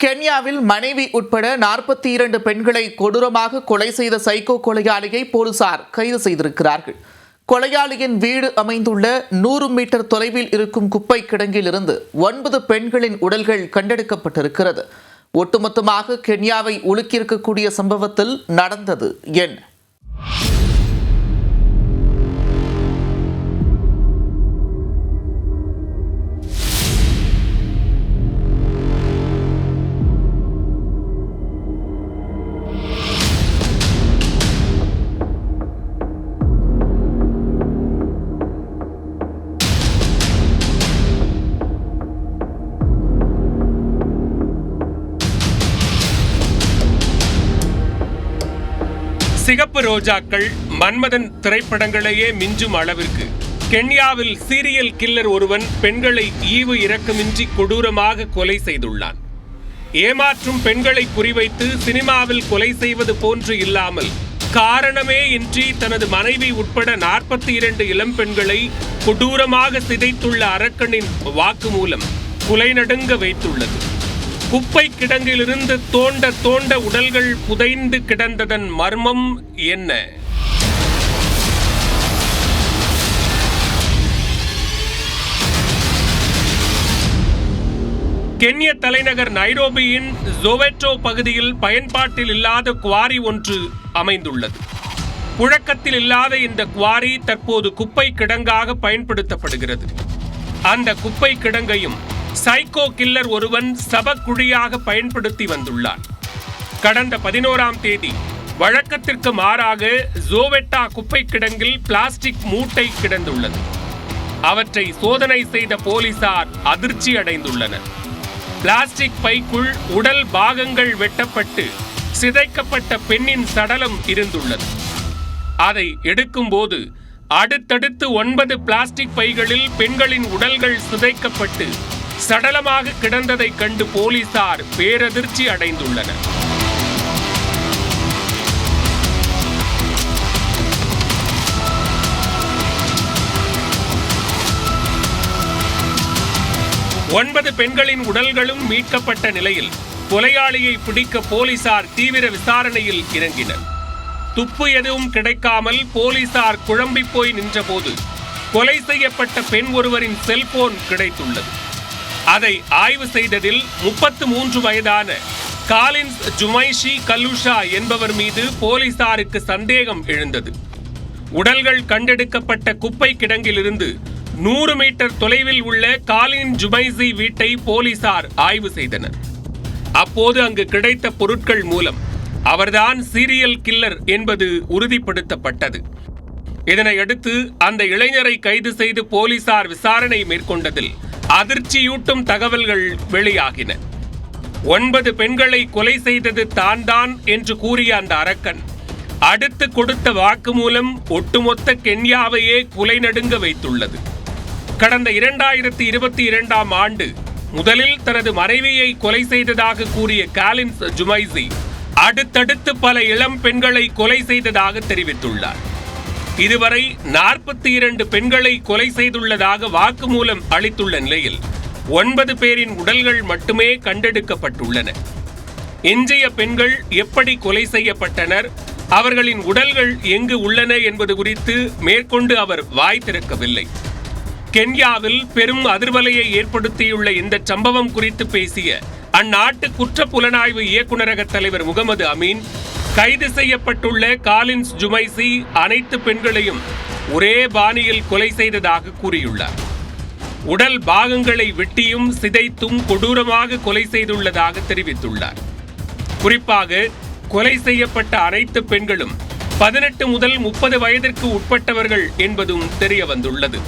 கென்யாவில் மனைவி உட்பட 42 பெண்களை கொடூரமாக கொலை செய்த சைக்கோ கொலையாளியை போலீசார் கைது செய்திருக்கிறார்கள். கொலையாளியின் வீடு அமைந்துள்ள 100 மீட்டர் தொலைவில் இருக்கும் குப்பை கிடங்கில் இருந்து 9 பெண்களின் உடல்கள் கண்டெடுக்கப்பட்டிருக்கிறது. ஒட்டுமொத்தமாக கென்யாவை உலுக்கியிருக்கக்கூடிய சம்பவத்தில் நடந்தது என்ன? சிகப்பு ரோஜாக்கள், மன்மதன் திரைப்படங்களையே மிஞ்சும் அளவிற்கு கென்யாவில் சீரியல் கில்லர் ஒருவன் பெண்களை ஈவு இரக்கமின்றி கொடூரமாக கொலை செய்துள்ளான். ஏமாற்றும் பெண்களை குறிவைத்து சினிமாவில் கொலை செய்வது போன்று இல்லாமல் காரணமே இன்றி தனது மனைவி உட்பட 42 இளம் பெண்களை கொடூரமாக சிதைத்துள்ள அரக்கனின் வாக்குமூலம் குலைநடுங்க வைத்துள்ளது. குப்பை கிடங்கிலிருந்து தோண்ட உடல்கள் புதைந்து கிடந்ததன் மர்மம் என்ன? கென்ய தலைநகர் நைரோபியின் சோவெட்டோ பகுதியில் பயன்பாட்டில் இல்லாத குவாரி ஒன்று அமைந்துள்ளது. புழக்கத்தில் இல்லாத இந்த குவாரி தற்போது குப்பை கிடங்காக பயன்படுத்தப்படுகிறது. அந்த குப்பை கிடங்கையும் சைக்கோ கில்லர் ஒருவன் சபக்குழியாக பயன்படுத்தி வந்துள்ளார். கடந்த 11ஆம் தேதி வழக்கத்திற்கு மாறாக சோவெட்டா குப்பை கிடங்கில் பிளாஸ்டிக் மூட்டை கிடந்துள்ளது. அவற்றை சோதனை செய்த போலீசார் அதிர்ச்சி அடைந்துள்ளனர். பிளாஸ்டிக் பைக்குள் உடல் பாகங்கள் வெட்டப்பட்டு சிதைக்கப்பட்ட பெண்ணின் சடலம் இருந்துள்ளது. அதை எடுக்கும்போது அடுத்தடுத்து 9 பிளாஸ்டிக் பைகளில் பெண்களின் உடல்கள் சிதைக்கப்பட்டு சடலமாக கிடந்ததை கண்டு போலீசார் பேரதிர்ச்சி அடைந்துள்ளனர். ஒன்பது பெண்களின் உடல்களும் மீட்கப்பட்ட நிலையில் கொலையாளியை பிடிக்க போலீசார் தீவிர விசாரணையில் இறங்கினர். துப்பு எதுவும் கிடைக்காமல் போலீசார் குழம்பி போய் நின்றபோது கொலை செய்யப்பட்ட பெண் ஒருவரின் செல்போன் கிடைத்துள்ளது. அதை ஆய்வு செய்ததில் 33 வயதான காலின்ஸ் ஜுமைஷி கல்லுஷா என்பவர் மீது போலீசாருக்கு சந்தேகம் எழுந்தது. உடல்கள் கண்டெடுக்கப்பட்ட குப்பை கிடங்கிலிருந்து 100 மீட்டர் தொலைவில் உள்ள காலின் ஜுமைசி வீட்டை போலீசார் ஆய்வு செய்தனர். அப்போது அங்கு கிடைத்த பொருட்கள் மூலம் அவர்தான் சீரியல் கில்லர் என்பது உறுதிப்படுத்தப்பட்டது. இதனையடுத்து அந்த இளைஞரை கைது செய்து போலீசார் விசாரணை மேற்கொண்டதில் அதிர்ச்சியூட்டும் தகவல்கள் வெளியாகின. 9 பெண்களை கொலை செய்தது தான் என்று கூறிய அந்த அரக்கன் அடுத்து கொடுத்த வாக்குமூலம் ஒட்டுமொத்த கென்யாவையே குலைநடுங்க வைத்துள்ளது. கடந்த 2022ஆம் ஆண்டு முதலில் தனது மனைவியை கொலை செய்ததாக கூறிய காலின்ஸ் ஜுமைசி அடுத்தடுத்து பல இளம் பெண்களை கொலை செய்ததாக தெரிவித்துள்ளார். இதுவரை 42 பெண்களை கொலை செய்துள்ளதாக வாக்குமூலம் அளித்துள்ள நிலையில் 9 பேரின் உடல்கள் மட்டுமே கண்டெடுக்கப்பட்டுள்ளன. எஞ்சிய பெண்கள் எப்படி கொலை செய்யப்பட்டனர், அவர்களின் உடல்கள் எங்கு உள்ளன என்பது குறித்து மேற்கொண்டு அவர் வாய் திறக்கவில்லை. கென்யாவில் பெரும் அதிர்வலையை ஏற்படுத்தியுள்ள இந்த சம்பவம் குறித்து பேசிய அந்நாட்டு குற்ற புலனாய்வு இயக்குநரக தலைவர் முகமது அமீன், கைது செய்யப்பட்டுள்ள காலின்ஸ் ஜுமைசி அனைத்து பெண்களையும் ஒரே பாணியில் கொலை செய்ததாக கூறியுள்ளார். உடல் பாகங்களை வெட்டியும் சிதைத்தும் கொடூரமாக கொலை செய்துள்ளதாக தெரிவித்துள்ளார். குறிப்பாக கொலை செய்யப்பட்ட அனைத்து பெண்களும் 18 முதல் 30 வயதிற்கு உட்பட்டவர்கள் என்பதும் தெரிய வந்துள்ளது.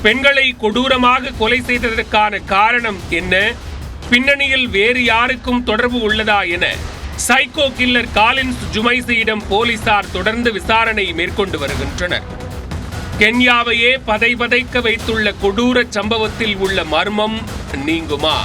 பெண்களை கொடூரமாக கொலை செய்ததற்கான காரணம் என்ன, பின்னணியில் வேறு யாருக்கும் தொடர்பு உள்ளதா என சைக்கோ கில்லர் காலின்ஸ் ஜுமைசியிடம் போலீசார் தொடர்ந்து விசாரணை மேற்கொண்டு வருகின்றனர். கென்யாவையே பதைபதைக்க வைத்துள்ள கொடூர சம்பவத்தில் உள்ள மர்மம் நீங்குமா?